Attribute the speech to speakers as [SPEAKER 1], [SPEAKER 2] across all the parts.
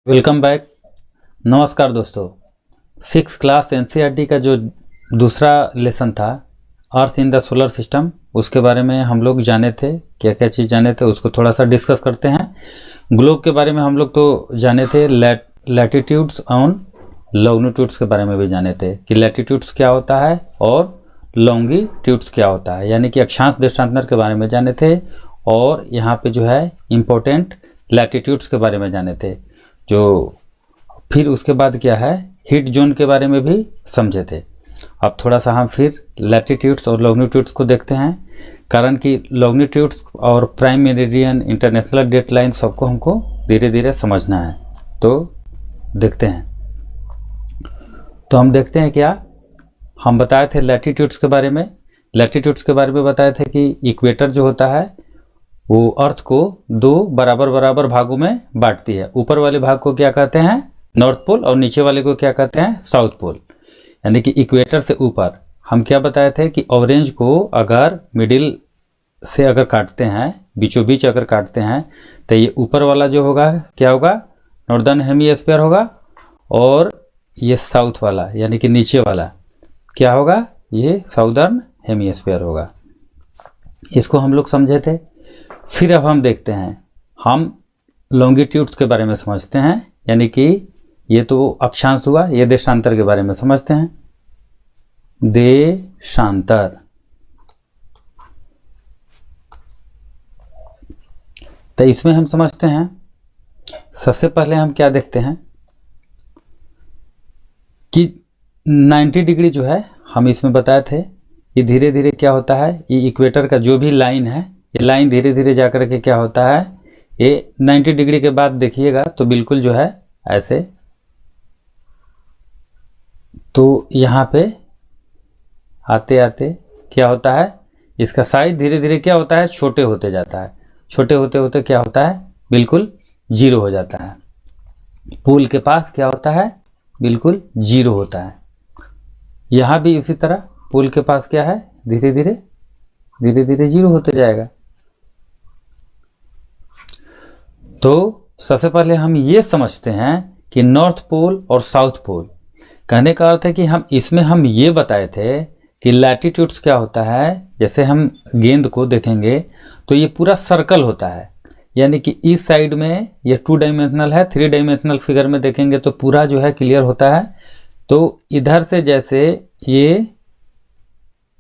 [SPEAKER 1] Welcome back. नमस्कार दोस्तों। 6th class NCERT का जो दूसरा लेसन था अर्थ इन द सोलर सिस्टम, उसके बारे में हम लोग जाने थे। क्या क्या चीज़ जाने थे उसको थोड़ा सा डिस्कस करते हैं। ग्लोब के बारे में हम लोग तो जाने थे, लैटिट्यूड्स ऑन लॉन्गिट्यूड्स के बारे में भी जाने थे कि लैटिट्यूड्स क्या होता है और लॉन्गिट्यूड्स क्या होता है, यानी कि अक्षांश देशांतर के बारे में जाने थे। और यहाँ पे जो है इम्पोर्टेंट लैटिट्यूड्स के बारे में जाने थे। जो फिर उसके बाद क्या है, हीट जोन के बारे में भी समझे थे। अब थोड़ा सा हम फिर लैटिट्यूड्स और लॉन्गिट्यूड्स को देखते हैं, कारण कि लॉन्गिट्यूड्स और prime meridian, international date line सबको हमको धीरे धीरे समझना है। तो देखते हैं। तो हम देखते हैं क्या हम बताए थे लैटिट्यूड्स के बारे में। लैटिट्यूड्स के बारे में बताए थे कि इक्वेटर जो होता है वो अर्थ को दो बराबर बराबर भागों में बांटती है। ऊपर वाले भाग को क्या कहते हैं, नॉर्थ पोल, और नीचे वाले को क्या कहते हैं, साउथ पोल। यानी कि इक्वेटर से ऊपर हम क्या बताए थे कि ऑरेंज को अगर मिडिल से अगर काटते हैं, बीचों बीच अगर काटते हैं, तो ये ऊपर वाला जो होगा क्या होगा, नॉर्दर्न हेमिस्फीयर होगा, और ये साउथ वाला यानी कि नीचे वाला क्या होगा, ये साउदर्न हेमिस्फीयर होगा। इसको हम लोग समझे थे। फिर अब हम देखते हैं, हम लॉन्गिट्यूड्स के बारे में समझते हैं, यानी कि ये तो अक्षांश हुआ, ये देशांतर के बारे में समझते हैं। देशांतर, तो इसमें हम समझते हैं, सबसे पहले हम क्या देखते हैं कि 90 डिग्री जो है हम इसमें बताए थे, ये धीरे धीरे क्या होता है, ये इक्वेटर का जो भी लाइन है, ये लाइन धीरे धीरे जाकर के क्या होता है, ये 90 डिग्री के बाद देखिएगा तो बिल्कुल जो है ऐसे, तो यहाँ पे आते आते क्या होता है, इसका साइज धीरे धीरे क्या होता है, छोटे होते जाता है। छोटे होते होते क्या होता है, बिल्कुल जीरो हो जाता है। पोल के पास क्या होता है, बिल्कुल जीरो होता है। यहाँ भी उसी तरह पोल के पास क्या है, धीरे धीरे जीरो होते जाएगा। तो सबसे पहले हम ये समझते हैं कि नॉर्थ पोल और साउथ पोल, कहने का अर्थ है कि हम ये बताए थे कि लैटिट्यूड्स क्या होता है। जैसे हम गेंद को देखेंगे तो ये पूरा सर्कल होता है, यानी कि इस साइड में ये 2 डायमेंशनल है, 3 डायमेंशनल फिगर में देखेंगे तो पूरा जो है क्लियर होता है। तो इधर से जैसे ये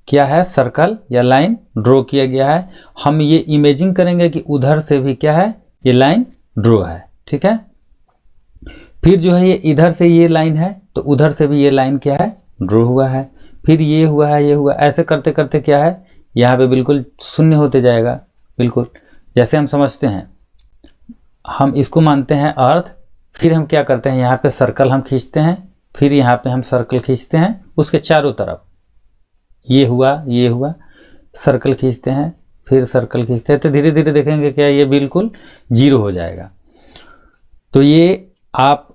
[SPEAKER 1] क्या है, सर्कल या लाइन ड्रॉ किया गया है, हम ये इमेजिंग करेंगे कि उधर से भी क्या है, ये लाइन ड्रॉ है, ठीक है। फिर जो है ये इधर से ये लाइन है तो उधर से भी ये लाइन क्या है, ड्रॉ हुआ है। फिर ये हुआ है, ये हुआ, ऐसे करते करते क्या है, यहाँ पे बिल्कुल शून्य होते जाएगा। बिल्कुल जैसे हम समझते हैं, हम इसको मानते हैं अर्थ। फिर हम क्या करते हैं, यहाँ पे सर्कल हम खींचते हैं, फिर यहाँ पे हम सर्कल खींचते हैं उसके चारों तरफ, ये हुआ, सर्कल खींचते हैं, फिर सर्कल खींचते हैं, तो धीरे धीरे देखेंगे क्या, ये बिल्कुल जीरो हो जाएगा। तो ये आप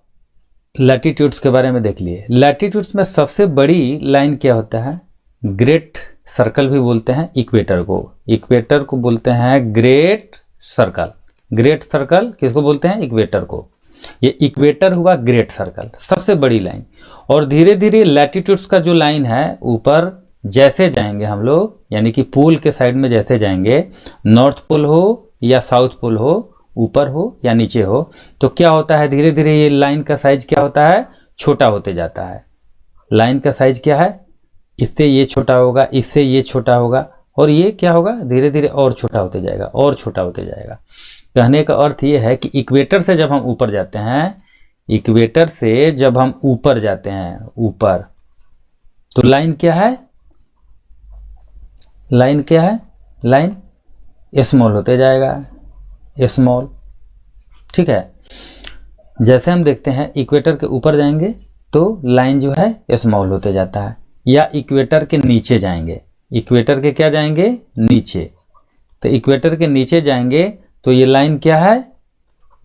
[SPEAKER 1] लैटिट्यूड्स के बारे में देख लिए। लैटिट्यूड्स में सबसे बड़ी लाइन क्या होता है, ग्रेट सर्कल भी बोलते हैं इक्वेटर को। इक्वेटर को बोलते हैं ग्रेट सर्कल। ग्रेट सर्कल किसको बोलते हैं, इक्वेटर को। ये इक्वेटर हुआ ग्रेट सर्कल, सबसे बड़ी लाइन। और धीरे धीरे लैटिट्यूड्स का जो लाइन है, ऊपर जैसे जाएंगे हम लोग, यानी कि पोल के साइड में जैसे जाएंगे, नॉर्थ पोल हो या साउथ पोल हो, ऊपर हो या नीचे हो, तो क्या होता है, धीरे धीरे ये लाइन का साइज क्या होता है, छोटा होते जाता है। लाइन का साइज क्या है, इससे ये छोटा होगा, इससे ये छोटा होगा, और ये क्या होगा, धीरे धीरे और छोटा होते जाएगा, और छोटा होते जाएगा। कहने का अर्थ ये है कि इक्वेटर से जब हम ऊपर जाते हैं, इक्वेटर से जब हम ऊपर जाते हैं, ऊपर, तो लाइन क्या है, लाइन क्या है, लाइन स्मॉल होते जाएगा, स्मॉल, ठीक है। जैसे हम देखते हैं इक्वेटर के ऊपर जाएंगे तो लाइन जो है स्मॉल होते जाता है, या इक्वेटर के नीचे जाएंगे, इक्वेटर के क्या जाएंगे, नीचे, तो इक्वेटर के नीचे जाएंगे तो ये लाइन क्या है,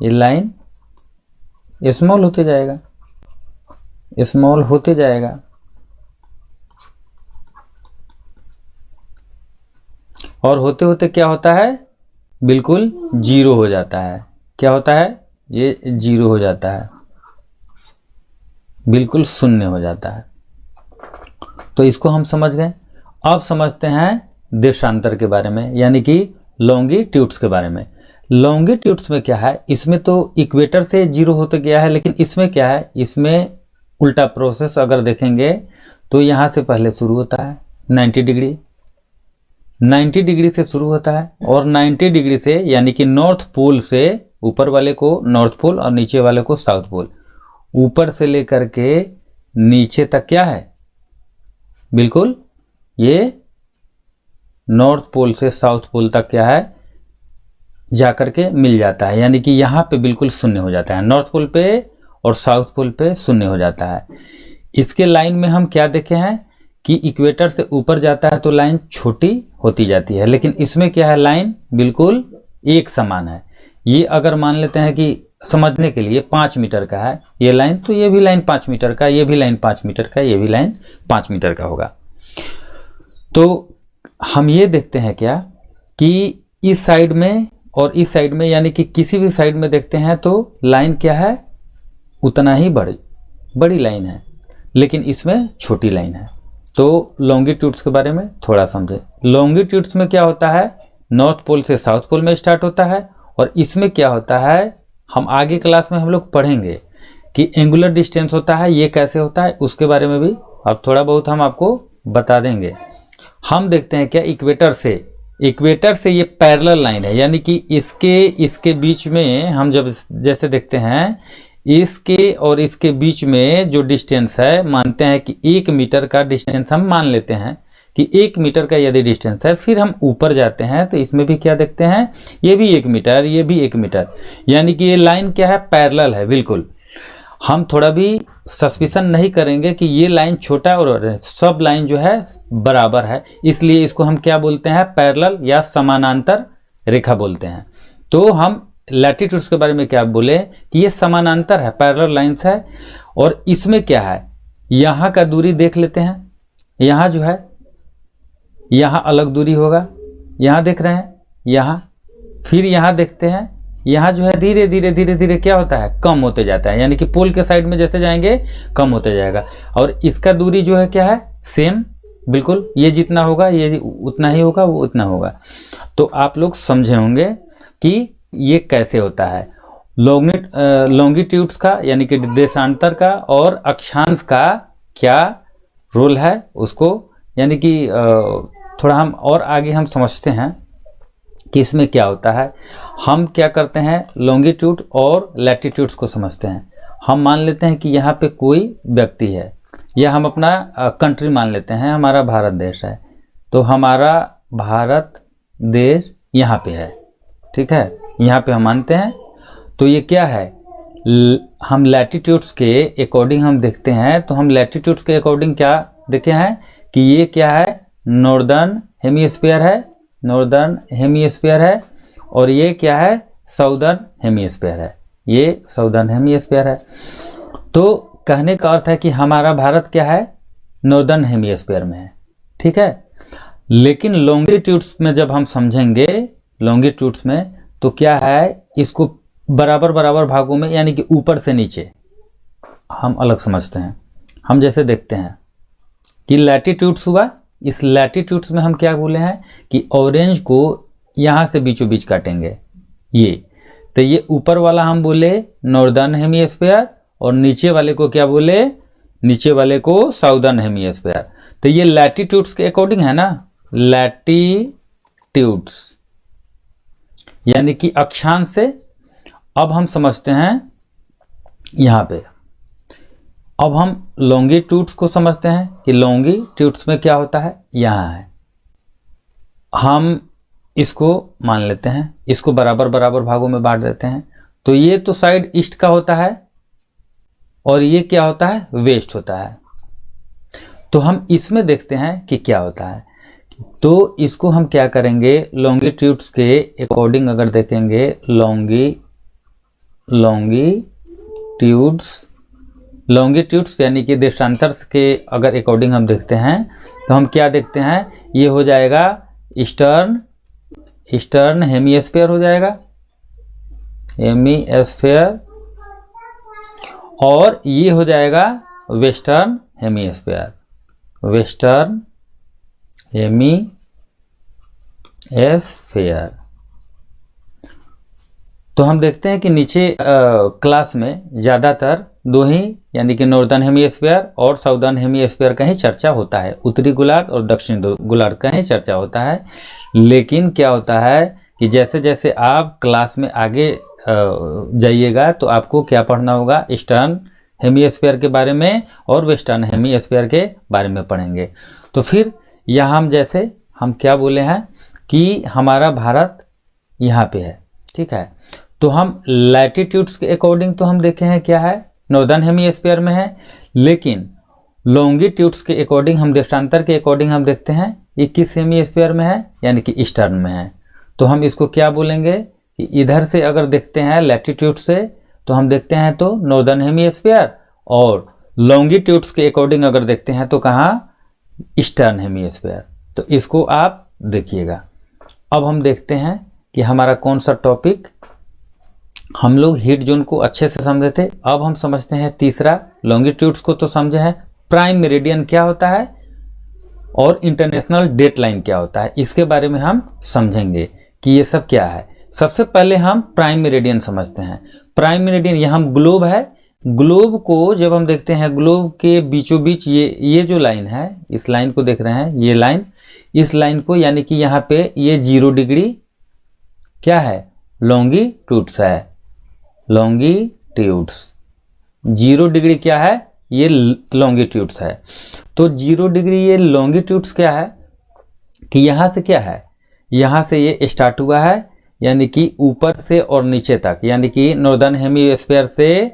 [SPEAKER 1] ये लाइन स्मॉल होते जाएगा, स्मॉल होते जाएगा। और होते होते क्या होता है, बिल्कुल जीरो हो जाता है। क्या होता है, ये 0 हो जाता है, बिल्कुल शून्य हो जाता है। तो इसको हम समझ गए। अब समझते हैं देशांतर के बारे में, यानी कि लॉन्गिट्यूड्स के बारे में। लॉन्गिट्यूड्स में क्या है, इसमें तो इक्वेटर से 0 होते गया है, लेकिन इसमें क्या है, इसमें उल्टा प्रोसेस अगर देखेंगे तो यहाँ से पहले शुरू होता है 90 डिग्री, 90 डिग्री से शुरू होता है, और 90 डिग्री से यानी कि नॉर्थ पोल से, ऊपर वाले को नॉर्थ पोल और नीचे वाले को साउथ पोल, ऊपर से लेकर के नीचे तक क्या है, बिल्कुल ये नॉर्थ पोल से साउथ पोल तक क्या है, जाकर के मिल जाता है। यानी कि यहाँ पे बिल्कुल शून्य हो जाता है, नॉर्थ पोल पे और साउथ पोल पे शून्य हो जाता है। इसके लाइन में हम क्या देखे हैं कि इक्वेटर से ऊपर जाता है तो लाइन छोटी होती जाती है, लेकिन इसमें क्या है, लाइन बिल्कुल एक समान है। ये अगर मान लेते हैं कि समझने के लिए 5 मीटर का है ये लाइन, तो ये भी लाइन 5 मीटर का, ये भी लाइन 5 मीटर का, ये भी लाइन 5 मीटर का होगा। तो हम ये देखते हैं क्या कि इस साइड में और इस साइड में, यानी कि किसी भी साइड में देखते हैं तो लाइन क्या है, उतना ही बड़ी लाइन है, लेकिन इसमें छोटी लाइन है। तो लॉन्गिट्यूड्स के बारे में थोड़ा समझे। लॉन्गिट्यूड्स में क्या होता है, नॉर्थ पोल से साउथ पोल में स्टार्ट होता है, और इसमें क्या होता है, हम आगे क्लास में हम लोग पढ़ेंगे कि एंगुलर डिस्टेंस होता है, ये कैसे होता है, उसके बारे में भी अब थोड़ा बहुत हम आपको बता देंगे। हम देखते हैं क्या, इक्वेटर से ये पैरेलल लाइन है, यानी कि इसके बीच में हम जब जैसे देखते हैं, इसके और इसके बीच में जो डिस्टेंस है, मानते हैं कि 1 मीटर का डिस्टेंस हम मान लेते हैं कि 1 मीटर का यदि डिस्टेंस है, फिर हम ऊपर जाते हैं तो इसमें भी क्या देखते हैं, ये भी 1 मीटर, ये भी 1 मीटर, यानी कि ये लाइन क्या है, पैरेलल है बिल्कुल। हम थोड़ा भी सस्पिशन नहीं करेंगे कि ये लाइन छोटा और सब लाइन जो है बराबर है, इसलिए इसको हम क्या बोलते हैं, पैरेलल या समानांतर रेखा बोलते हैं। तो हम लैटिट्यूड्स के बारे में क्या बोले कि ये समानांतर है, पैरेलल लाइंस है, और इसमें क्या है, यहाँ का दूरी देख लेते हैं, यहाँ जो है, यहाँ अलग दूरी होगा, यहाँ देख रहे हैं, यहाँ, फिर यहाँ देखते हैं, यहाँ जो है धीरे धीरे धीरे धीरे क्या होता है, कम होते जाता है, यानी कि पोल के साइड में जैसे जाएंगे कम होते जाएगा। और इसका दूरी जो है क्या है, सेम बिल्कुल, ये जितना होगा ये उतना ही होगा, वो उतना होगा। तो आप लोग समझे होंगे कि ये कैसे होता है। लॉन्गिट्यूड्स का यानी कि देशांतर का और अक्षांश का क्या रोल है उसको, यानी कि थोड़ा हम और आगे हम समझते हैं कि इसमें क्या होता है। हम क्या करते हैं, लॉन्गिट्यूड और लैटिट्यूड्स को समझते हैं। हम मान लेते हैं कि यहाँ पे कोई व्यक्ति है, या हम अपना कंट्री मान लेते हैं, हमारा भारत देश है, तो हमारा भारत देश यहाँ पे है, ठीक है, यहाँ पे हम मानते हैं। तो ये क्या है, हम लैटिट्यूड्स के अकॉर्डिंग हम देखते हैं, तो हम लैटिट्यूड्स के अकॉर्डिंग क्या देखे हैं कि ये क्या है, नॉर्दर्न हेमीस्फीयर है, नॉर्दर्न हेमीस्फीयर है, और ये क्या है, साउदर्न हेमीस्फीयर है, ये साउदर्न हेमीस्फीयर है। तो कहने का अर्थ है कि हमारा भारत क्या है, नॉर्दर्न हेमीस्फीयर में है, ठीक है। लेकिन लॉन्गिट्यूड्स में जब हम समझेंगे, लॉन्गिट्यूड्स में तो क्या है, इसको बराबर बराबर भागों में, यानी कि ऊपर से नीचे हम अलग समझते हैं। हम जैसे देखते हैं कि लैटिट्यूड्स हुआ, इस लैटिट्यूड्स में हम क्या बोले हैं कि ऑरेंज को यहाँ से बीचों बीच काटेंगे, ये तो ये ऊपर वाला हम बोले नॉर्दर्न हेमीस्फीयर, और नीचे वाले को क्या बोले, नीचे वाले को साउदर्न हेमीस्फीयर। तो ये लैटिट्यूड्स के अकॉर्डिंग है ना, लैटिट्यूड्स यानी कि अक्षांश से। अब हम समझते हैं यहाँ पे, अब हम लॉन्गिट्यूड्स को समझते हैं कि लॉन्गिट्यूड्स में क्या होता है, यहाँ है, हम इसको मान लेते हैं, इसको बराबर बराबर भागों में बांट देते हैं। तो ये तो साइड ईस्ट का होता है, और ये क्या होता है, वेस्ट होता है। तो हम इसमें देखते हैं कि क्या होता है। तो इसको हम क्या करेंगे, लॉन्गिट्यूड्स के अकॉर्डिंग अगर देखेंगे, लॉन्गिट्यूड्स यानी कि देशांतर के अगर अकॉर्डिंग हम देखते हैं, तो हम क्या देखते हैं, ये हो जाएगा ईस्टर्न हेमीस्फीयर हो जाएगा, हेमीस्फेयर, और ये हो जाएगा वेस्टर्न हेमीस्फेयर, वेस्टर्न हेमीस्फेयर। तो हम देखते हैं कि नीचे क्लास में ज़्यादातर दो ही, यानी कि नॉर्दर्न हेमीस्फीयर और साउदर्न हेमीस्फीयर का ही चर्चा होता है, उत्तरी गोलार्ध और दक्षिणी गोलार्ध का ही चर्चा होता है। लेकिन क्या होता है कि जैसे जैसे आप क्लास में आगे जाइएगा तो आपको क्या पढ़ना होगा, ईस्टर्न हेमीस्फीयर के बारे में और वेस्टर्न हेमीस्फीयर के बारे में पढ़ेंगे। तो फिर यहाँ हम क्या बोले हैं कि हमारा भारत यहाँ पे है, ठीक है। तो हम लैटिट्यूड्स के अकॉर्डिंग तो हम देखे हैं क्या है, नॉर्दर्न हेमीस्फीयर में है, लेकिन लॉन्गिट्यूड्स के अकॉर्डिंग, हम देशांतर के अकॉर्डिंग हम देखते हैं ये किस हेमीस्फीयर में है, यानी कि ईस्टर्न में है। तो हम इसको क्या बोलेंगे कि इधर से अगर देखते हैं लैटिट्यूड से तो हम देखते हैं तो नॉर्दर्न हेमीस्फीयर, और लॉन्गिट्यूड्स के अकॉर्डिंग अगर देखते हैं तो कहाँ, ईस्टर्न हेमीस्फीयर। तो इसको आप देखिएगा। अब हम देखते हैं कि हमारा कौन सा टॉपिक, हम लोग हीट जोन को अच्छे से समझे थे, अब हम समझते हैं तीसरा, लॉन्गिट्यूड्स को तो समझे हैं, प्राइम मेरिडियन क्या होता है और इंटरनेशनल डेट लाइन क्या होता है, इसके बारे में हम समझेंगे कि ये सब क्या है। सबसे पहले हम प्राइम मेरिडियन समझते हैं। प्राइम मेरिडियन, यहाँ ग्लोब है, ग्लोब को जब हम देखते हैं, ग्लोब के बीचों बीच ये जो लाइन है, इस लाइन को देख रहे हैं, ये लाइन, इस लाइन को, यानी कि यहाँ पे ये 0 डिग्री क्या है, लॉन्गिट्यूड्स है, लॉन्गिट्यूड्स 0 डिग्री क्या है, ये लॉन्गिट्यूड्स है। तो 0 डिग्री ये लॉन्गिट्यूड्स क्या है कि यहाँ से क्या है, यहाँ से ये स्टार्ट हुआ है, यानी कि ऊपर से और नीचे तक, यानी कि नॉर्दर्न हेमीस्फीयर से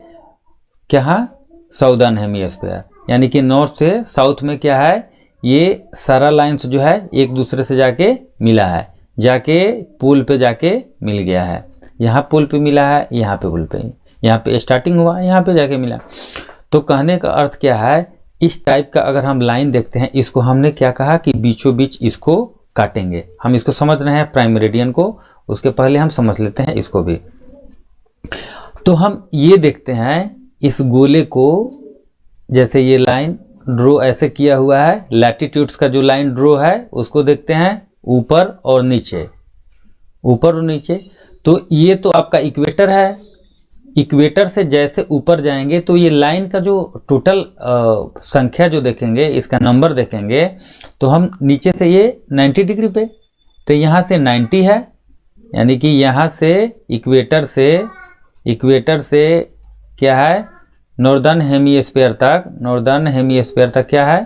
[SPEAKER 1] क्या, साउदर्न हेमीस्फीयर, यानी कि नॉर्थ से साउथ में क्या है, ये सारा लाइन्स जो है एक दूसरे से जाके मिला है, जाके पुल पे जाके मिल गया है, यहाँ पुल पे मिला है, यहाँ पे पुल पे, यहाँ पे स्टार्टिंग हुआ, यहाँ पे जाके मिला। तो कहने का अर्थ क्या है, इस टाइप का अगर हम लाइन देखते हैं, इसको हमने क्या कहा कि बीचों बीच इसको काटेंगे। हम इसको समझ रहे हैं प्राइम मेरिडियन को, उसके पहले हम समझ लेते हैं इसको भी। तो हम ये देखते हैं इस गोले को, जैसे ये लाइन ड्रॉ ऐसे किया हुआ है, लैटिट्यूड्स का जो लाइन ड्रॉ है उसको देखते हैं ऊपर और नीचे, ऊपर और नीचे। तो ये तो आपका इक्वेटर है, इक्वेटर से जैसे ऊपर जाएंगे तो ये लाइन का जो टोटल संख्या जो देखेंगे, इसका नंबर देखेंगे, तो हम नीचे से ये 90 डिग्री पे, तो यहाँ से 90 है, यानी कि यहाँ से इक्वेटर से क्या है, नॉर्दर्न हेमीस्फीयर तक, नॉर्दर्न हेमीस्फीयर तक क्या है,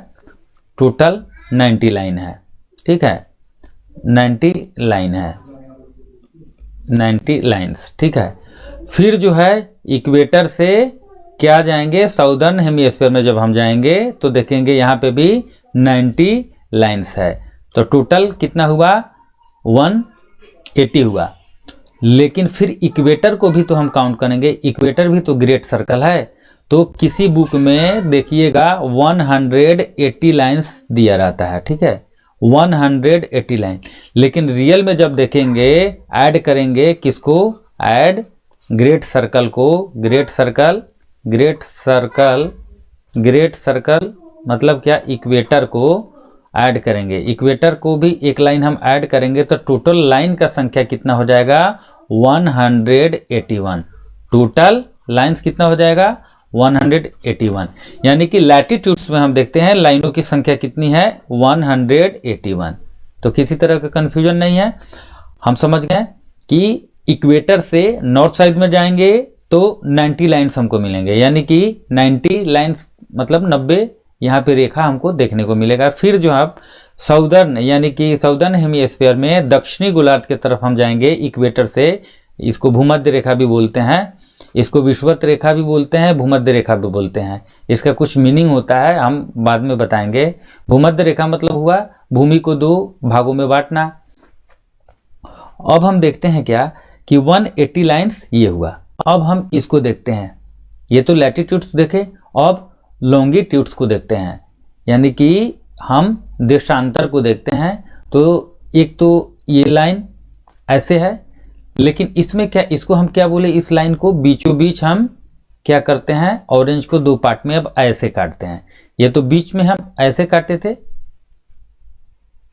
[SPEAKER 1] टोटल 90 लाइन है, ठीक है, 90 लाइन है, 90 लाइन्स, ठीक है। फिर जो है इक्वेटर से क्या जाएंगे, साउदर्न हेमीस्फीयर में जब हम जाएंगे तो देखेंगे यहाँ पे भी 90 लाइन्स है, तो टोटल कितना हुआ, 180 हुआ। लेकिन फिर इक्वेटर को भी तो हम काउंट करेंगे, इक्वेटर भी तो ग्रेट सर्कल है, तो किसी बुक में देखिएगा 180 लाइन्स दिया रहता है, ठीक है, 180 लाइन। लेकिन रियल में जब देखेंगे, ऐड करेंगे किसको, ऐड ग्रेट सर्कल को, ग्रेट सर्कल मतलब क्या, इक्वेटर को ऐड करेंगे, इक्वेटर को भी एक लाइन हम ऐड करेंगे तो टोटल लाइन का संख्या कितना हो जाएगा, 181। टोटल लाइन्स कितना हो जाएगा, 181। यानी कि लैटिट्यूड्स में हम देखते हैं लाइनों की संख्या कितनी है, 181। तो किसी तरह का कंफ्यूजन नहीं है, हम समझ गए कि इक्वेटर से नॉर्थ साइड में जाएंगे तो 90 लाइन्स हमको मिलेंगे, यानी कि 90 लाइन्स मतलब 90 यहाँ पे रेखा हमको देखने को मिलेगा। फिर जो आप साउदर्न, यानी कि साउदर्न हेमीस्फीयर में दक्षिणी गोलार्ध की तरफ हम जाएंगे इक्वेटर से, इसको भूमध्य रेखा भी बोलते हैं, इसको विषुवत रेखा भी बोलते हैं, भूमध्य रेखा भी बोलते हैं। इसका कुछ मीनिंग होता है, हम बाद में बताएंगे। भूमध्य रेखा मतलब हुआ भूमि को 2 भागों में बांटना। अब हम देखते हैं क्या कि 180 लाइन्स ये हुआ। अब हम इसको देखते हैं, ये तो लैटिट्यूड्स देखे, अब लॉन्गिट्यूड्स को देखते हैं, यानी कि हम देशांतर को देखते हैं। तो एक तो ये लाइन ऐसे है, लेकिन इसमें क्या, इसको हम क्या बोले, इस लाइन को बीचों बीच हम क्या करते हैं, ऑरेंज को दो पार्ट में अब ऐसे काटते हैं। ये तो बीच में हम ऐसे काटे थे,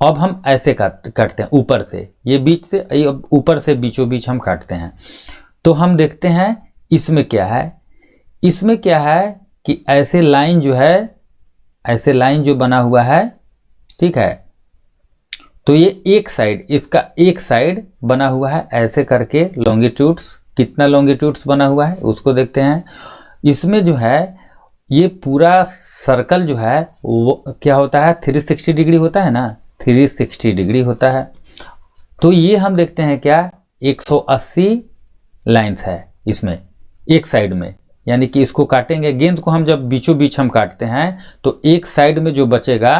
[SPEAKER 1] अब हम ऐसे काटते हैं ऊपर से, ये बीच से, अब ऊपर से बीचों बीच हम काटते हैं। तो हम देखते हैं इसमें क्या है, इसमें क्या है कि ऐसे लाइन जो है, ऐसे लाइन जो बना हुआ है, ठीक है, तो ये एक साइड, इसका एक साइड बना हुआ है ऐसे करके लॉन्गिट्यूड्स, कितना लॉन्गिट्यूड्स बना हुआ है उसको देखते हैं। इसमें जो है ये पूरा सर्कल जो है वो क्या होता है, 360 डिग्री होता है ना, 360 डिग्री होता है। तो ये हम देखते हैं क्या, 180 लाइन्स है इसमें एक साइड में, यानी कि इसको काटेंगे, गेंद को हम जब बीचों बीच हम काटते हैं तो एक साइड में जो बचेगा,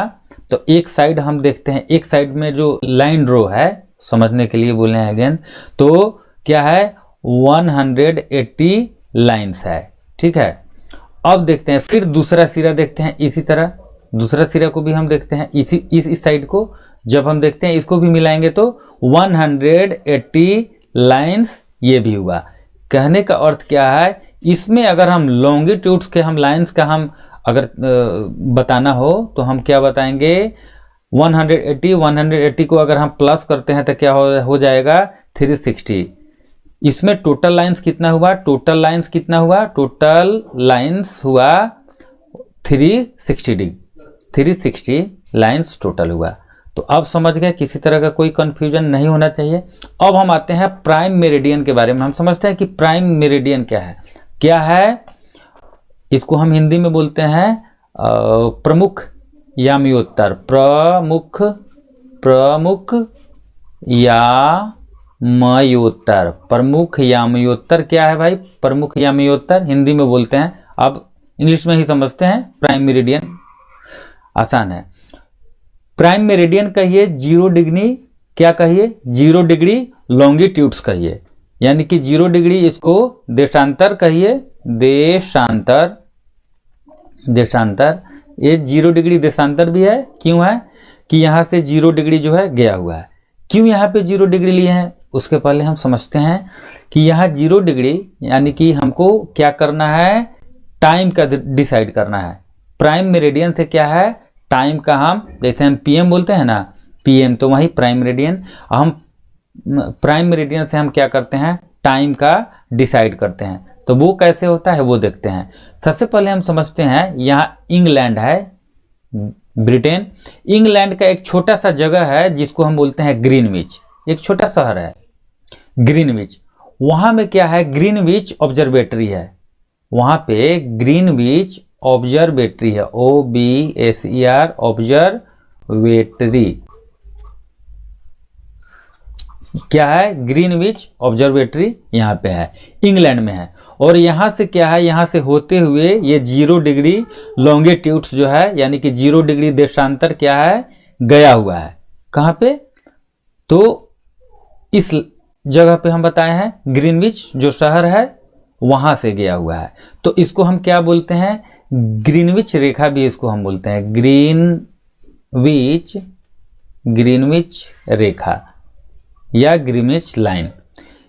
[SPEAKER 1] तो एक साइड हम देखते हैं, एक साइड में जो लाइन ड्रॉ है, समझने के लिए बोले हैं गेंद, तो क्या है 180 लाइन्स है, ठीक है। अब देखते हैं फिर दूसरा सिरा देखते हैं, इसी तरह दूसरा सिरा को भी हम देखते हैं, इस साइड को जब हम देखते हैं, इसको भी मिलाएंगे तो 180 लाइन्स ये भी हुआ। कहने का अर्थ क्या है, इसमें अगर हम लॉन्गिट्यूड्स के हम लाइन्स का हम अगर बताना हो तो हम क्या बताएंगे, 180 को अगर हम प्लस करते हैं तो क्या हो जाएगा 360। इसमें टोटल लाइन्स कितना हुआ, टोटल लाइन्स कितना हुआ, टोटल लाइन्स हुआ 360 लाइन्स टोटल हुआ। तो अब समझ गए, किसी तरह का कोई कंफ्यूजन नहीं होना चाहिए। अब हम आते हैं प्राइम मेरिडियन के बारे में। हम समझते हैं कि प्राइम मेरिडियन क्या है, क्या है, इसको हम हिंदी में बोलते हैं प्रमुख यामयोत्तर, प्रमुख यामयोत्तर, प्रमुख यामयोत्तर क्या है भाई, प्रमुख यामयोत्तर हिंदी में बोलते हैं, अब इंग्लिश में ही समझते हैं। प्राइम मेरिडियन आसान है। प्राइम मेरिडियन कहिए 0 डिग्री, क्या कहिए 0 डिग्री लॉन्गिट्यूड्स कहिए, यानी कि 0 डिग्री इसको देशांतर कहिए, देशांतर, ये 0 डिग्री देशांतर भी है। क्यों है कि यहाँ से 0 डिग्री जो है गया हुआ है। क्यों यहाँ पे 0 डिग्री लिए हैं, उसके पहले हम समझते हैं कि यहाँ 0 डिग्री यानी कि हमको क्या करना है, टाइम का डिसाइड करना है। प्राइम मेरिडियन से क्या है, टाइम का, हम जैसे हम पीएम बोलते हैं ना, पीएम तो वही प्राइम मेरिडियन। हम प्राइम मेरिडियन से हम क्या करते हैं, टाइम का डिसाइड करते हैं। तो वो कैसे होता है वो देखते हैं। सबसे पहले हम समझते हैं, यहाँ इंग्लैंड है, ब्रिटेन, इंग्लैंड का एक छोटा सा जगह है जिसको हम बोलते हैं ग्रीनविच, एक छोटा शहर है ग्रीनविच। वहाँ में क्या है, ग्रीनविच ऑब्जर्वेटरी है, वहाँ पे ग्रीनविच ऑब्जर्वेटरी है, OBSER ऑब्जर्वेटरी, क्या है, ग्रीनविच ऑब्जर्वेटरी यहाँ पे है, इंग्लैंड में है। और यहाँ से क्या है, यहाँ से होते हुए ये 0 डिग्री लॉन्गिट्यूड्स जो है, यानी कि 0 डिग्री देशांतर क्या है, गया हुआ है। कहाँ पे, तो इस जगह पे हम बताए हैं, ग्रीनविच जो शहर है वहाँ से गया हुआ है। तो इसको हम क्या बोलते हैं, ग्रीनविच रेखा भी इसको हम बोलते हैं, ग्रीनविच रेखा या ग्रीनविच लाइन।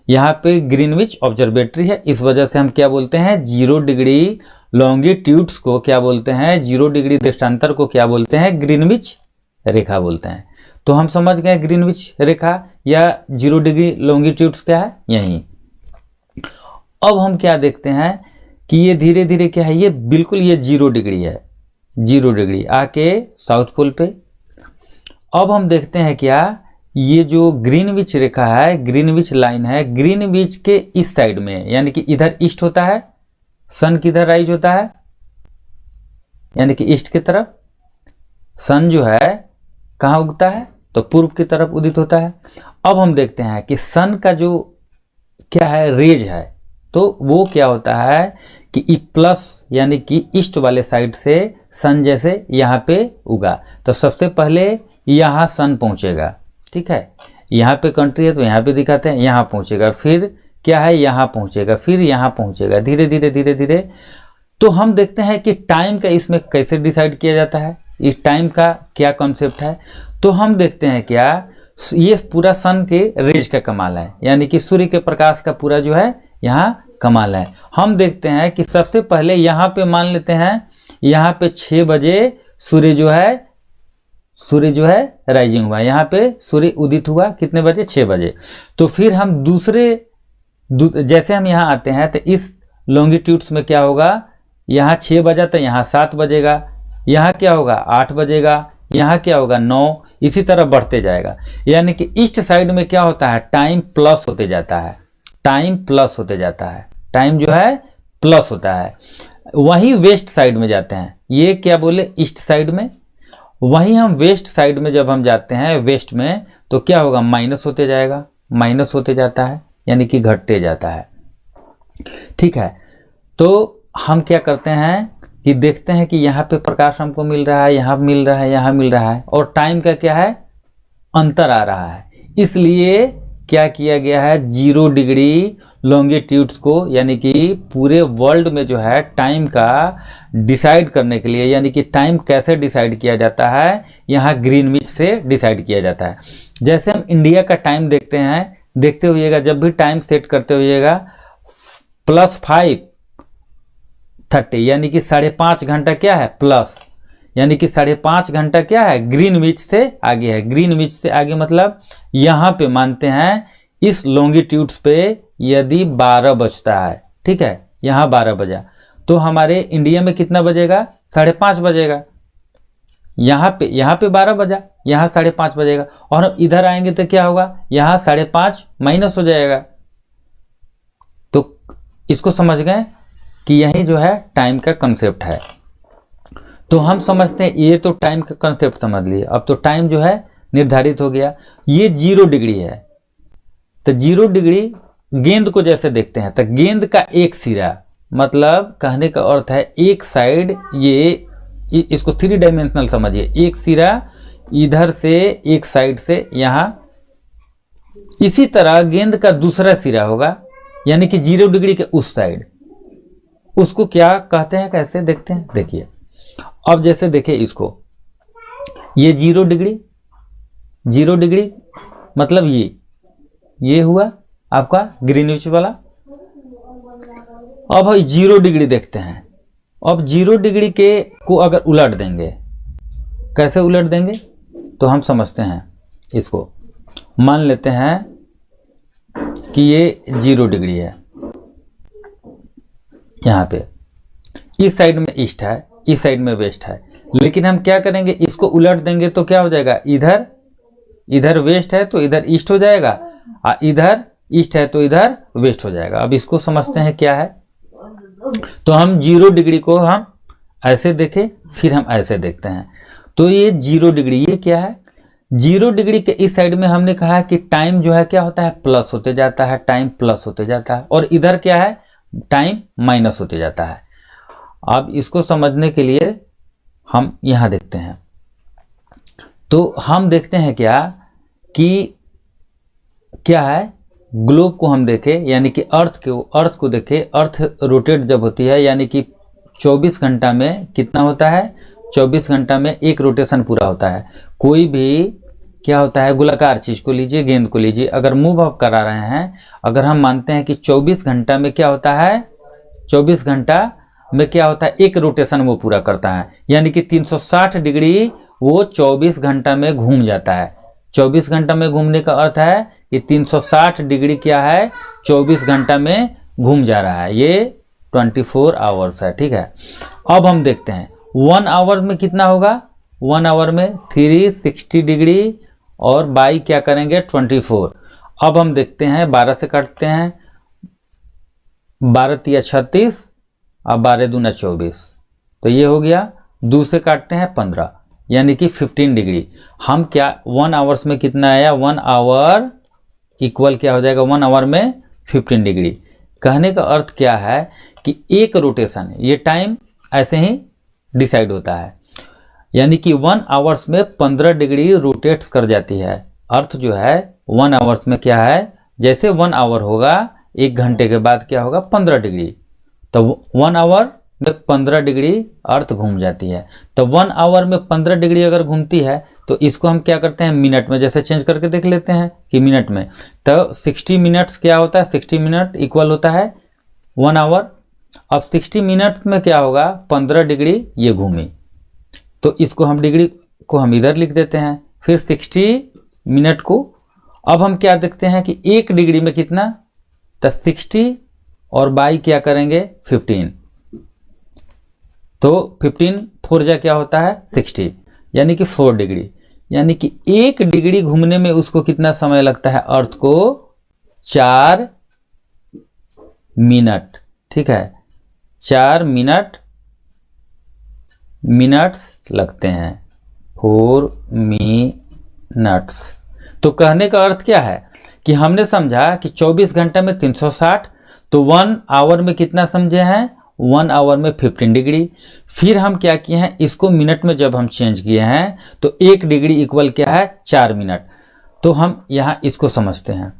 [SPEAKER 1] यहाँ पे ग्रीनविच ऑब्जर्वेटरी है, इस वजह से हम क्या बोलते हैं, 0 डिग्री लॉन्गिट्यूड्स को क्या बोलते हैं, 0 डिग्री देशांतर को क्या बोलते हैं, ग्रीनविच रेखा बोलते हैं। तो हम समझ गए ग्रीनविच रेखा या 0 डिग्री लॉन्गिट्यूड्स क्या है, यही। अब हम क्या देखते हैं कि ये धीरे धीरे क्या है, ये बिल्कुल ये 0 डिग्री है, 0 डिग्री आके साउथ पोल पे। अब हम देखते हैं क्या, ये जो ग्रीनविच रेखा है, ग्रीनविच लाइन है, ग्रीनविच के इस साइड में, यानी कि इधर ईस्ट होता है, सन किधर राइज होता है, यानी कि ईस्ट की तरफ। सन जो है कहाँ उगता है, तो पूर्व की तरफ उदित होता है। अब हम देखते हैं कि सन का जो क्या है, रेज है, तो वो क्या होता है कि ई प्लस, यानी कि ईस्ट वाले साइड से सन जैसे यहाँ पे उगा, तो सबसे पहले यहाँ सन पहुँचेगा, ठीक है। यहाँ पे कंट्री है तो यहाँ पे दिखाते हैं, यहाँ पहुँचेगा, फिर क्या है, यहाँ पहुँचेगा, फिर यहाँ पहुँचेगा, धीरे धीरे धीरे धीरे। तो हम देखते हैं कि टाइम का इसमें कैसे डिसाइड किया जाता है, इस टाइम का क्या कॉन्सेप्ट है। तो हम देखते हैं क्या, ये पूरा सन के रेज का कमाल है, यानी कि सूर्य के प्रकाश का पूरा जो है यहाँ कमाल है। हम देखते हैं कि सबसे पहले यहाँ पे मान लेते हैं यहाँ पे 6 बजे सूर्य जो है राइजिंग हुआ, यहाँ पे सूर्य उदित हुआ कितने बजे? 6 बजे। तो फिर हम जैसे हम यहाँ आते हैं तो इस लॉन्गिट्यूड्स में क्या होगा, यहाँ 6 बजा तो यहाँ 7 बजेगा, यहाँ क्या होगा 8 बजेगा, यहाँ क्या होगा 9, इसी तरह बढ़ते जाएगा। यानी कि ईस्ट साइड में क्या होता है, टाइम प्लस होते जाता है, टाइम प्लस होते जाता है, टाइम जो है प्लस होता है। वहीं वेस्ट साइड में जाते हैं, ये क्या बोले ईस्ट साइड में, वहीं हम वेस्ट साइड में जब हम जाते हैं वेस्ट में तो क्या होगा, माइनस होते जाएगा, माइनस होते जाता है, यानी कि घटते जाता है। ठीक है, तो हम क्या करते हैं कि देखते हैं कि यहाँ पे प्रकाश हमको मिल रहा है, यहाँ मिल रहा है, यहाँ मिल रहा है, और टाइम का क्या है, अंतर आ रहा है। इसलिए क्या किया गया है, 0 डिग्री लॉन्गिट्यूड्स को, यानी कि पूरे वर्ल्ड में जो है टाइम का डिसाइड करने के लिए, यानी कि टाइम कैसे डिसाइड किया जाता है, यहाँ ग्रीनविच से डिसाइड किया जाता है। जैसे हम इंडिया का टाइम देखते हैं, देखते हुएगा जब भी टाइम सेट करते हुएगा +5:30, यानी कि 5.5 घंटा क्या है प्लस, यानी कि 5.5 घंटा क्या है ग्रीनविच से आगे है। ग्रीनविच से आगे मतलब यहाँ पे मानते हैं इस लॉन्गिट्यूड्स पे यदि 12 बजता है, ठीक है, यहाँ 12 बजा तो हमारे इंडिया में कितना बजेगा, 5:30 बजेगा। यहाँ पे 12 बजा, यहाँ 5:30 बजेगा, और हम इधर आएंगे तो क्या होगा, यहाँ 5.5 माइनस हो जाएगा। तो इसको समझ गए कि यही जो है टाइम का कंसेप्ट है। तो हम समझते हैं ये तो टाइम का कंसेप्ट समझ लिए, अब तो टाइम जो है निर्धारित हो गया। ये 0 डिग्री है, तो 0 डिग्री गेंद को जैसे देखते हैं तो गेंद का एक सिरा, मतलब कहने का अर्थ है एक साइड, ये इसको 3 डायमेंशनल समझिए, एक सिरा इधर से एक साइड से यहाँ, इसी तरह गेंद का दूसरा सिरा होगा, यानी कि 0 डिग्री के उस साइड, उसको क्या कहते हैं, कैसे देखते हैं, देखिए। अब जैसे देखिए इसको, ये 0 डिग्री मतलब ये हुआ आपका ग्रीनविच वाला। अब हम 0 डिग्री देखते हैं। अब 0 डिग्री के को अगर उलट देंगे, कैसे उलट देंगे तो हम समझते हैं इसको, मान लेते हैं कि ये 0 डिग्री है, यहाँ पे इस साइड में ईस्ट है, इस साइड में वेस्ट है, लेकिन हम क्या करेंगे, इसको उलट देंगे तो क्या हो जाएगा, इधर वेस्ट है तो इधर ईस्ट हो जाएगा, और इधर ईस्ट है तो इधर वेस्ट हो जाएगा। अब इसको समझते हैं क्या है, तो हम 0 डिग्री को हम ऐसे देखें, फिर हम ऐसे देखते हैं। तो ये 0 डिग्री, ये क्या है, 0 डिग्री के इस साइड में हमने कहा कि टाइम जो है क्या होता है, प्लस होते जाता है, टाइम प्लस होते जाता है, और इधर क्या है, टाइम माइनस होते जाता है। अब इसको समझने के लिए हम यहाँ देखते हैं, तो हम देखते हैं कि क्या है, ग्लोब को हम देखें, यानी कि अर्थ को देखें। अर्थ रोटेट जब होती है, यानी कि 24 घंटा में कितना होता है, 24 घंटा में एक रोटेशन पूरा होता है। कोई भी क्या होता है, गोलाकार चीज़ को लीजिए, गेंद को लीजिए, अगर मूव अप करा रहे हैं, अगर हम मानते हैं कि 24 घंटा में क्या होता है, 24 घंटा में क्या होता है, एक रोटेशन वो पूरा करता है, यानी कि 360 डिग्री वो 24 घंटा में घूम जाता है। 24 घंटा में घूमने का अर्थ है कि 360 डिग्री क्या है, 24 घंटा में घूम जा रहा है, ये 24 आवर्स है, ठीक है। अब हम देखते हैं 1 आवर में कितना होगा, 1 आवर में 360 डिग्री और बाई क्या करेंगे 24। अब हम देखते हैं 12 से काटते हैं, 12 तिया 36 और 12 दूना 24, तो ये हो गया। 2 से काटते हैं 15, यानी कि 15 डिग्री। हम क्या 1 आवर्स में कितना आया, 1 आवर इक्वल क्या हो जाएगा, 1 आवर में 15 डिग्री। कहने का अर्थ क्या है कि एक रोटेशन, ये टाइम ऐसे ही डिसाइड होता है, यानी कि 1 आवर्स में 15 डिग्री रोटेट्स कर जाती है। अर्थ जो है 1 आवर्स में क्या है, जैसे 1 आवर होगा 1 घंटे के बाद क्या होगा 15 डिग्री, तो 1 आवर में 15 डिग्री अर्थ घूम जाती है। तो 1 आवर में 15 डिग्री अगर घूमती है तो इसको हम क्या करते हैं मिनट में, जैसे चेंज करके देख लेते हैं कि मिनट में। तो 60 मिनट्स क्या होता है, 60 मिनट इक्वल होता है 1 आवर। अब 60 मिनट में क्या होगा, 15 डिग्री ये घूमी, तो इसको हम डिग्री को हम इधर लिख देते हैं। फिर 60 मिनट को अब हम क्या देखते हैं कि 1 डिग्री में कितना, तो 60 और बाई क्या करेंगे 15, तो 15 4 जा क्या होता है 60, यानी कि 4 डिग्री, यानी कि 1 डिग्री घूमने में उसको कितना समय लगता है अर्थ को, 4 मिनट। ठीक है, 4 मिनट्स लगते हैं, 4 मिनट्स। तो कहने का अर्थ क्या है कि हमने समझा कि 24 घंटे में 360, तो 1 आवर में कितना समझे हैं, 1 आवर में 15 डिग्री। फिर हम क्या किए हैं, इसको मिनट में जब हम चेंज किए हैं तो 1 डिग्री इक्वल क्या है 4 मिनट। तो हम यहाँ इसको समझते हैं,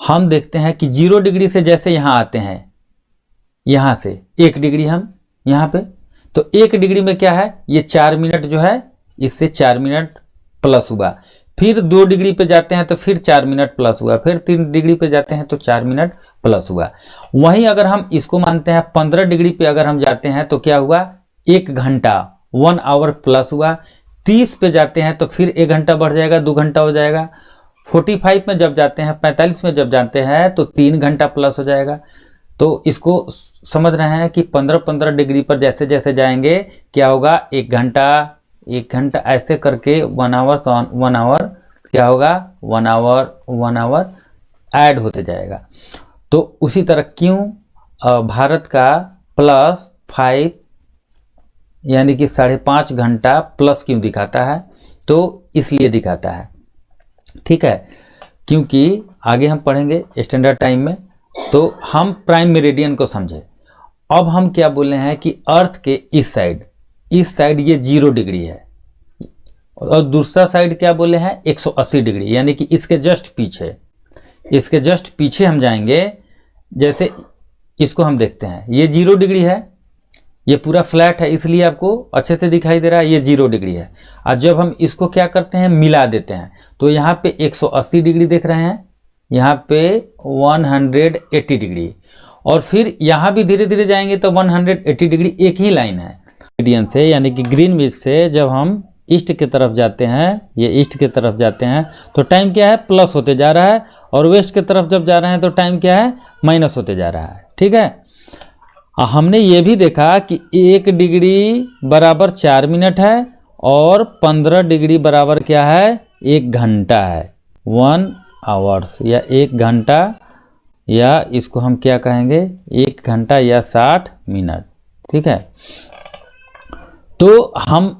[SPEAKER 1] हम देखते हैं कि 0 डिग्री से जैसे यहाँ आते हैं, यहाँ से 1 डिग्री हम यहाँ पे, तो 1 डिग्री में क्या है, ये 4 मिनट जो है इससे 4 मिनट प्लस हुआ। फिर 2 डिग्री पे जाते हैं तो फिर 4 मिनट प्लस हुआ, फिर 3 डिग्री पे जाते हैं तो 4 मिनट प्लस हुआ। वहीं अगर हम इसको मानते हैं 15 डिग्री पे अगर हम जाते हैं तो क्या हुआ, 1 घंटा 1 आवर प्लस हुआ। 30 पे जाते हैं तो फिर 1 घंटा बढ़ जाएगा, 2 घंटा हो जाएगा। 45 में जब जाते हैं, 45 में जब जाते हैं तो 3 घंटा प्लस हो जाएगा। तो इसको समझ रहे हैं कि 15-15 डिग्री पर जैसे जैसे जाएंगे क्या होगा, 1 घंटा ऐसे करके 1 आवर, तो 1 आवर क्या होगा, 1 आवर ऐड होते जाएगा। तो उसी तरह क्यों भारत का +5 यानी कि 5.5 घंटा प्लस क्यों दिखाता है, तो इसलिए दिखाता है। ठीक है, क्योंकि आगे हम पढ़ेंगे स्टैंडर्ड टाइम में, तो हम प्राइम मेरिडियन को समझे। अब हम क्या बोले हैं कि अर्थ के इस साइड ये 0 डिग्री है, और दूसरा साइड क्या बोले हैं 180 डिग्री, यानी कि इसके जस्ट पीछे हम जाएंगे। जैसे इसको हम देखते हैं, ये 0 डिग्री है, ये पूरा फ्लैट है इसलिए आपको अच्छे से दिखाई दे रहा है, ये 0 डिग्री है। और जब हम इसको क्या करते हैं मिला देते हैं तो यहाँ पे 180 डिग्री देख रहे हैं, यहाँ पे 180 डिग्री, और फिर यहाँ भी धीरे धीरे जाएंगे तो 180 डिग्री एक ही लाइन है मेरिडियन से, यानी कि ग्रीनविच से। जब हम ईस्ट की तरफ जाते हैं, ये ईस्ट की तरफ जाते हैं तो टाइम क्या है प्लस होते जा रहा है, और वेस्ट की तरफ जब जा रहे हैं तो टाइम क्या है माइनस होते जा रहा है। ठीक है, हमने ये भी देखा कि 1 डिग्री बराबर 4 मिनट है, और 15 डिग्री बराबर क्या है 1 घंटा है, 1 आवर्स, या 1 घंटा, या इसको हम क्या कहेंगे 1 घंटा या 60 मिनट। ठीक है, तो हम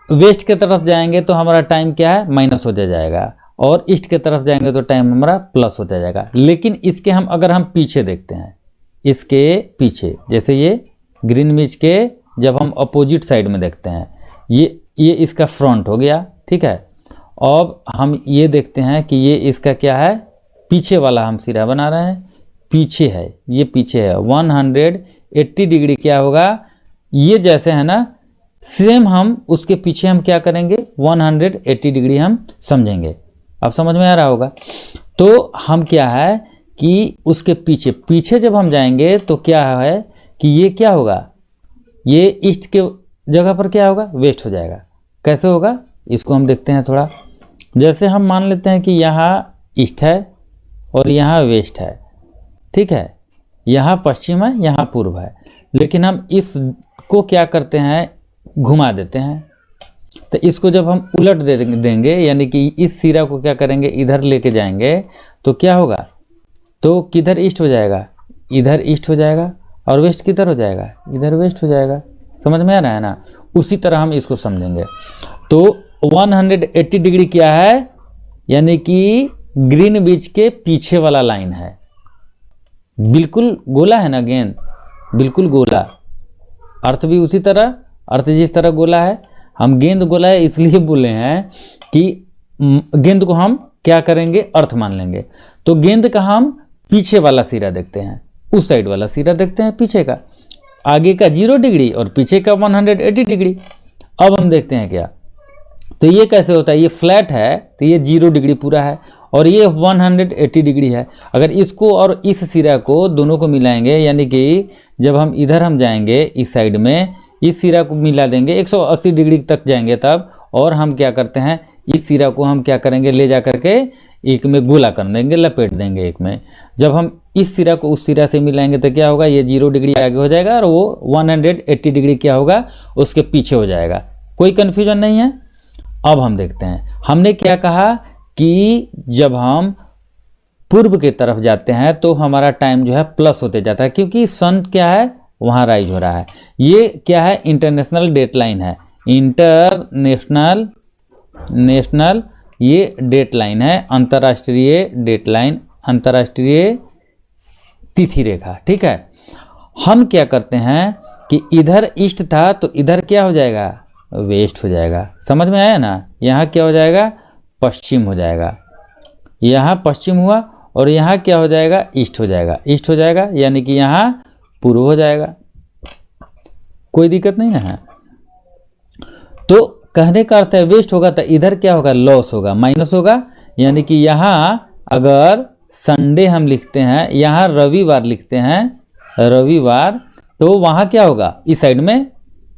[SPEAKER 1] वेस्ट की तरफ जाएंगे तो हमारा टाइम क्या है माइनस होता जाएगा, और ईस्ट की तरफ जाएंगे तो टाइम हमारा प्लस होता जाएगा। लेकिन इसके हम अगर हम पीछे देखते हैं, इसके पीछे जैसे ये ग्रीनविच के जब हम अपोजिट साइड में देखते हैं, ये इसका फ्रंट हो गया। ठीक है, अब हम ये देखते हैं कि ये इसका क्या है पीछे वाला हम सिरा बना रहे हैं, पीछे है, ये पीछे है 180 डिग्री क्या होगा, ये जैसे है ना सेम हम उसके पीछे हम क्या करेंगे 180 डिग्री हम समझेंगे। अब समझ में आ रहा होगा। तो हम क्या है कि उसके पीछे जब हम जाएंगे तो क्या है कि ये क्या होगा, ये ईस्ट के जगह पर क्या होगा वेस्ट हो जाएगा। कैसे होगा इसको हम देखते हैं थोड़ा। जैसे हम मान लेते हैं कि यहाँ ईस्ट है और यहाँ वेस्ट है, ठीक है, यहाँ पश्चिम है, यहाँ पूर्व है, लेकिन हम इसको क्या करते हैं घुमा देते हैं। तो इसको जब हम उलट देंगे यानी कि इस सिरा को क्या करेंगे इधर लेके जाएंगे तो क्या होगा, तो किधर ईस्ट हो जाएगा, इधर ईस्ट हो जाएगा, और वेस्ट किधर हो जाएगा, इधर वेस्ट हो जाएगा। समझ में आ रहा है ना। उसी तरह हम इसको समझेंगे। तो 180 डिग्री क्या है, यानी कि ग्रीनविच के पीछे वाला लाइन है। बिल्कुल गोला है ना गेंद, बिल्कुल गोला। अर्थ भी उसी तरह, अर्थ जिस तरह गोला है, हम गेंद गोला है इसलिए बोले हैं कि गेंद को हम क्या करेंगे अर्थ मान लेंगे। तो गेंद का हम पीछे वाला सिरा देखते हैं, उस साइड वाला सिरा देखते हैं पीछे का। आगे का 0 डिग्री और पीछे का 180 डिग्री। अब हम देखते हैं क्या, तो ये कैसे होता है, ये फ्लैट है तो ये 0 डिग्री पूरा है और ये 180 डिग्री है। अगर इसको और इस सिरा को दोनों को मिलाएंगे, यानी कि जब हम इधर हम जाएंगे इस साइड में, इस सिरा को मिला देंगे 180 डिग्री तक जाएंगे तब, और हम क्या करते हैं इस सिरा को हम क्या करेंगे ले जा करके एक में गोला कर देंगे, लपेट देंगे एक में। जब हम इस सिरा को उस सिरा से मिलाएंगे तो क्या होगा, ये 0 डिग्री आगे हो जाएगा और वो 180 डिग्री क्या होगा उसके पीछे हो जाएगा। कोई कन्फ्यूजन नहीं है। अब हम देखते हैं, हमने क्या कहा कि जब हम पूर्व की तरफ जाते हैं तो हमारा टाइम जो है प्लस होते जाता है, क्योंकि सन क्या है वहाँ राइज हो रहा है। ये क्या है, इंटरनेशनल डेट लाइन है, नेशनल ये डेट लाइन है, अंतर्राष्ट्रीय डेट लाइन, अंतर्राष्ट्रीय तिथि रेखा। ठीक है, हम क्या करते हैं कि इधर ईस्ट था तो इधर क्या हो जाएगा, वेस्ट हो जाएगा। समझ में आया ना, यहाँ क्या हो जाएगा, पश्चिम हो जाएगा, यहाँ पश्चिम हुआ और यहाँ क्या हो जाएगा, ईस्ट हो जाएगा, ईस्ट हो जाएगा, यानी कि यहाँ पूर्व हो जाएगा। कोई दिक्कत नहीं है। तो कहने का अर्थ है वेस्ट होगा तो इधर क्या होगा, लॉस होगा, माइनस होगा, यानी कि यहाँ अगर संडे हम लिखते हैं, यहाँ रविवार लिखते हैं, रविवार, तो वहाँ क्या होगा इस साइड में,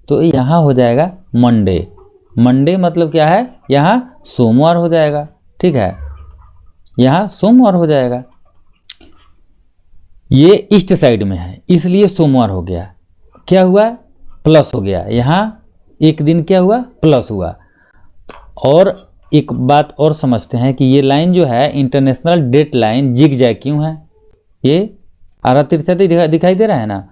[SPEAKER 1] तो यहाँ हो जाएगा मंडे। मंडे मतलब क्या है, यहाँ सोमवार हो जाएगा। ठीक है, यहाँ सोमवार हो जाएगा। ये ईस्ट साइड में है इसलिए सोमवार हो गया, क्या हुआ, प्लस हो गया, यहाँ एक दिन क्या हुआ, प्लस हुआ। और एक बात और समझते हैं कि ये लाइन जो है international date line zigzag क्यों है, ये आरा तिरछा दिखाई दे रहा है ना,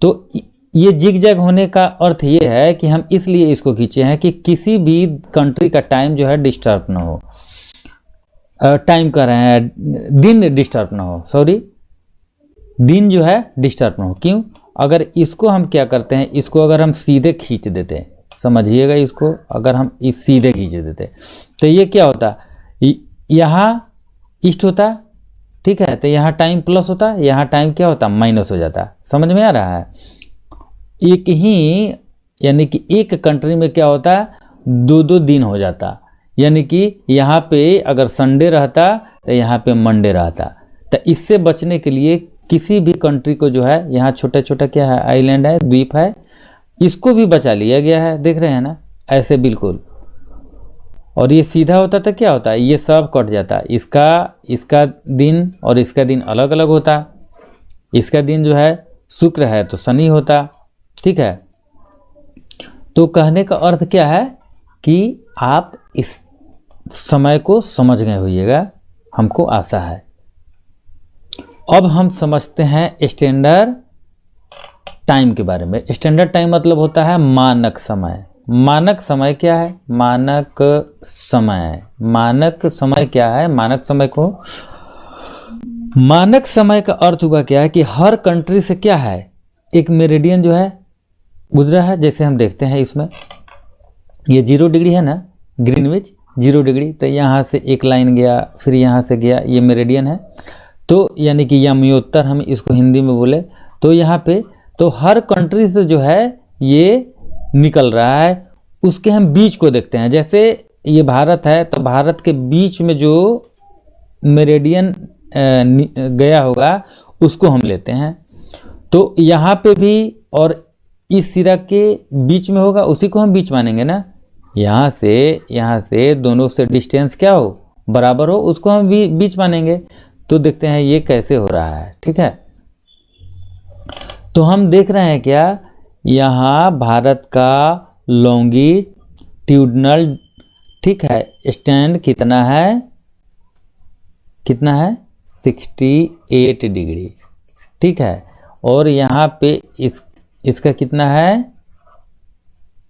[SPEAKER 1] तो ये जिग जैग होने का अर्थ ये है कि हम इसलिए इसको खींचे हैं कि किसी भी कंट्री का टाइम जो है डिस्टर्ब ना हो, टाइम कर रहे हैं, दिन डिस्टर्ब ना हो, सॉरी दिन जो है डिस्टर्ब ना हो। क्यों, अगर इसको हम क्या करते हैं, इसको अगर हम सीधे खींच देते हैं, समझिएगा इसको, अगर हम इस सीधे खींच देते तो ये क्या होता, यहाँ ईस्ट होता, ठीक है, तो यहाँ टाइम प्लस होता, यहाँ टाइम क्या होता, माइनस हो जाता। समझ में आ रहा है। एक ही यानी कि एक कंट्री में क्या होता है, 2-2 दिन हो जाता, यानी कि यहाँ पे अगर संडे रहता तो यहाँ पे मंडे रहता। तो इससे बचने के लिए किसी भी कंट्री को जो है, यहाँ छोटा छोटा क्या है, आइलैंड है, द्वीप है, इसको भी बचा लिया गया है, देख रहे हैं ना, ऐसे बिल्कुल। और ये सीधा होता तो क्या होता है, ये सब कट जाता, इसका दिन और इसका दिन अलग अलग होता, इसका दिन जो है शुक्र है तो शनि होता। ठीक है, तो कहने का अर्थ क्या है कि आप इस समय को समझ गए होइएगा, हमको आशा है। अब हम समझते हैं स्टैंडर्ड टाइम के बारे में। स्टैंडर्ड टाइम मतलब होता है मानक समय। मानक समय क्या है, मानक समय, मानक समय क्या है, मानक समय को, मानक समय का अर्थ हुआ क्या है कि हर कंट्री से क्या है, एक मेरिडियन जो है गुजरा है। जैसे हम देखते हैं इसमें ये 0 डिग्री है ना, ग्रीनविच 0 डिग्री, तो यहाँ से एक लाइन गया, फिर यहाँ से गया, ये मेरिडियन है। तो यानी कि यमयोत्तर हम इसको हिंदी में बोले तो यहाँ पे, तो हर कंट्री से जो है ये निकल रहा है, उसके हम बीच को देखते हैं। जैसे ये भारत है तो भारत के बीच में जो मेरिडियन गया होगा उसको हम लेते हैं, तो यहाँ पे भी और इस सिरा के बीच में होगा, उसी को हम बीच मानेंगे ना। यहाँ से दोनों से डिस्टेंस क्या हो, बराबर हो, उसको हम बीच मानेंगे। तो देखते हैं ये कैसे हो रहा है। ठीक है, तो हम देख रहे हैं क्या, यहाँ भारत का लॉन्गिट्यूडनल, ठीक है, स्टैंड कितना है 68 डिग्री। ठीक है, और यहाँ पे इसका कितना है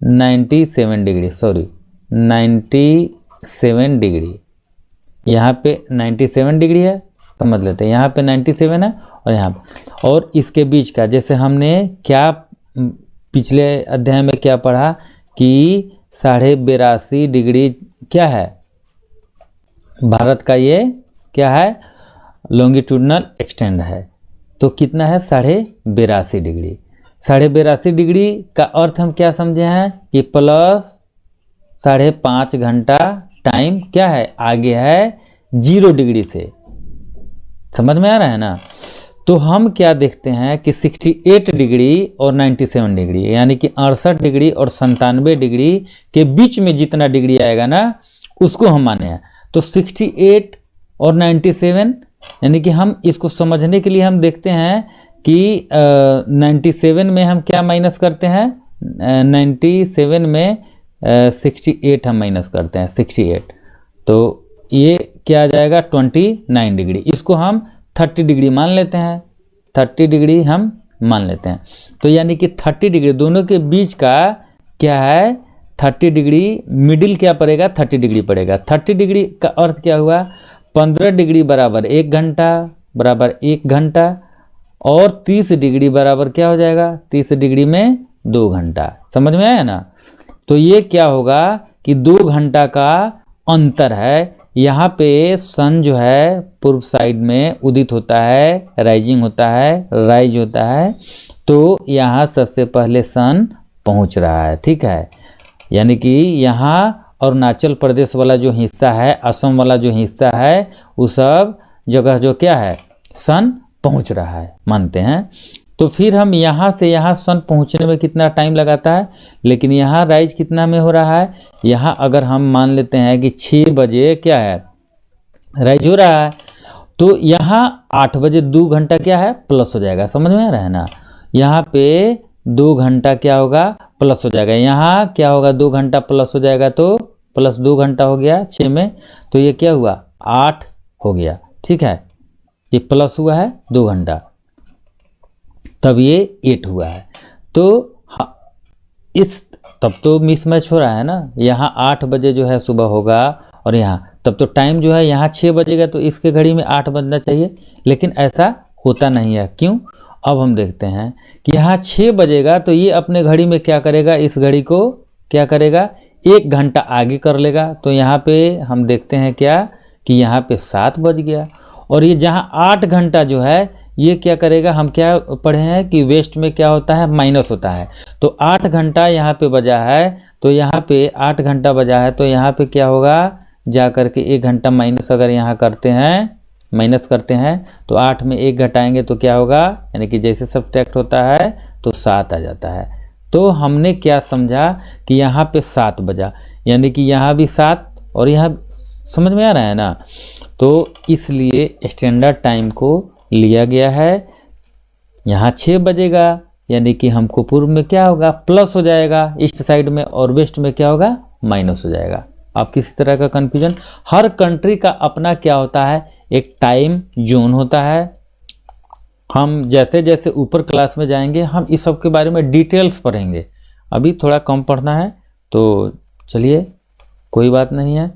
[SPEAKER 1] 97 डिग्री, सॉरी 97 डिग्री, यहाँ पे 97 डिग्री है, समझ लेते हैं, यहाँ पे 97 है और यहाँ पे, और इसके बीच का, जैसे हमने क्या पिछले अध्याय में क्या पढ़ा कि 82.5 डिग्री क्या है भारत का, ये क्या है लॉन्गिट्यूडनल एक्सटेंड है। तो कितना है 82.5 डिग्री, 82.5 डिग्री का अर्थ हम क्या समझे हैं कि प्लस 5.5 घंटा टाइम क्या है, आगे है 0 डिग्री से। समझ में आ रहा है ना। तो हम क्या देखते हैं कि 68 डिग्री और 97 डिग्री यानी कि 68 डिग्री और 97 डिग्री के बीच में जितना डिग्री आएगा ना उसको हम माने हैं। तो 68 और 97 यानी कि हम इसको समझने के लिए हम देखते हैं कि 97 में हम क्या माइनस करते हैं, 97 में 68 हम माइनस करते हैं 68, तो ये क्या आ जाएगा 29 डिग्री। इसको हम 30 डिग्री मान लेते हैं, 30 डिग्री हम मान लेते हैं। तो यानी कि 30 डिग्री दोनों के बीच का क्या है 30 डिग्री, मिडिल क्या पड़ेगा 30 डिग्री पड़ेगा। 30 डिग्री का अर्थ क्या हुआ, 15 डिग्री बराबर 1 घंटा बराबर 1 घंटा, और 30 डिग्री बराबर क्या हो जाएगा 30 डिग्री में 2 घंटा। समझ में आया ना। तो ये क्या होगा कि 2 घंटा का अंतर है। यहाँ पे सन जो है पूर्व साइड में उदित होता है, राइजिंग होता है, राइज होता है, तो यहाँ सबसे पहले सन पहुँच रहा है। ठीक है, यानी कि यहाँ अरुणाचल प्रदेश वाला जो हिस्सा है, असम वाला जो हिस्सा है, वो सब जगह जो क्या है सन पहुँच रहा है, मानते हैं। तो फिर हम यहाँ से यहाँ सन पहुँचने में कितना टाइम लगाता है, लेकिन यहाँ राइज कितना में हो रहा है, यहाँ अगर हम मान लेते हैं कि 6 बजे क्या है राइज हो रहा है, तो यहाँ 8 बजे 2 घंटा क्या है प्लस हो जाएगा। समझ में आ रहा है ना। यहाँ पे 2 घंटा क्या होगा प्लस हो जाएगा, यहाँ क्या होगा 2 घंटा प्लस हो जाएगा, तो प्लस 2 घंटा हो गया 6 में, तो ये क्या हुआ 8 हो गया। ठीक है, ये प्लस हुआ है 2 घंटा, तब ये 8 हुआ है। तो इस तब तो मिस मैच हो रहा है ना। यहाँ 8 बजे जो है सुबह होगा और यहाँ तब तो टाइम जो है यहाँ 6 बजेगा, तो इसके घड़ी में 8 बजना चाहिए, लेकिन ऐसा होता नहीं है। क्यों, अब हम देखते हैं कि यहाँ 6 बजेगा, तो ये अपने घड़ी में क्या करेगा, इस घड़ी को क्या करेगा 1 घंटा आगे कर लेगा। तो यहाँ पे हम देखते हैं क्या कि यहाँ पे 7 बज गया, और ये जहाँ 8 घंटा जो है ये क्या करेगा, हम क्या पढ़े हैं कि वेस्ट में क्या होता है माइनस होता है। तो 8 घंटा यहाँ पे बजा है, तो यहाँ पे 8 घंटा बजा है, तो यहाँ पे क्या होगा जा करके 1 घंटा माइनस अगर यहाँ करते हैं, माइनस करते हैं, तो 8 में 1 घटाएंगे तो क्या होगा, यानी कि जैसे सब्ट्रैक्ट होता है तो 7 आ जाता है। तो हमने क्या समझा कि यहाँ पे 7 बजा, यानी कि यहाँ भी 7 और यहाँ, समझ में आ रहा है ना। तो इसलिए स्टैंडर्ड टाइम को लिया गया है। यहाँ 6 बजेगा, यानी कि हमको पूर्व में क्या होगा प्लस हो जाएगा ईस्ट साइड में, और वेस्ट में क्या होगा माइनस हो जाएगा। आप किसी तरह का कन्फ्यूजन, हर कंट्री का अपना क्या होता है एक टाइम जोन होता है। हम जैसे जैसे ऊपर क्लास में जाएंगे हम इस सब के बारे में डिटेल्स पढ़ेंगे। अभी थोड़ा कम पढ़ना है, तो चलिए कोई बात नहीं है,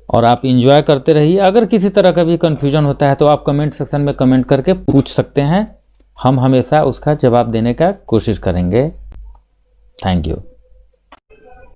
[SPEAKER 1] और आप इंजॉय करते रहिए। अगर किसी तरह का भी कन्फ्यूजन होता है तो आप कमेंट सेक्शन में कमेंट करके पूछ सकते हैं, हम हमेशा उसका जवाब देने का कोशिश करेंगे। Thank you.